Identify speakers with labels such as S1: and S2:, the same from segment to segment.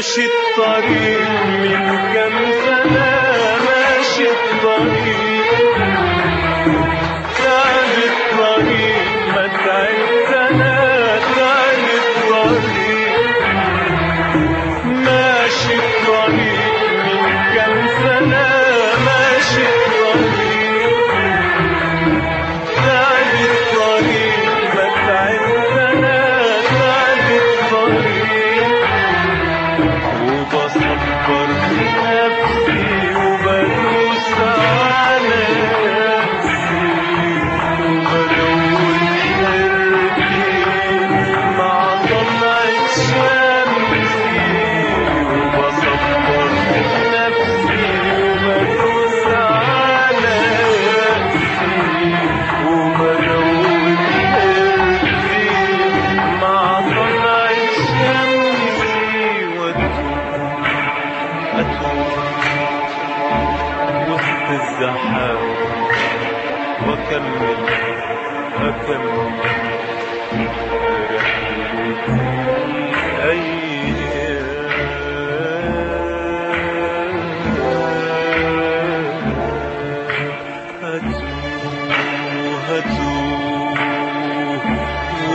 S1: ماشي الطريق من كم سنة، ماشي الطريق تعب الطريق ما تعبت أنا، تعب الطريق ماشي الطريق من كم سنة، ماشي الطريق تعب الطريق ما تعبت أنا، تعب الطريق وبصبر نفسي وبدوس على نفسي وبدور حرتي مع طلعة شمسي، وبصبر نفسي وبدوس على نفسي وبدور حرتي مع طلعة شمسي، أتوه وسط الزحام وأكمل أتوه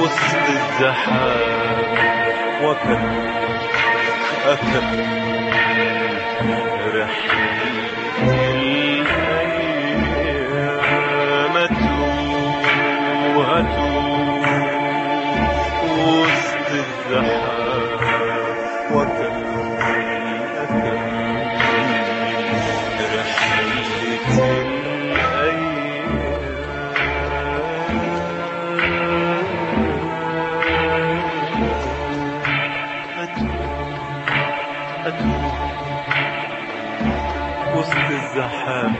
S1: وسط الزحام وأكمل رحلة الأيام، أتوه وسط الزحام وأكمل رحلة الأيام، أتوه وسط الزحام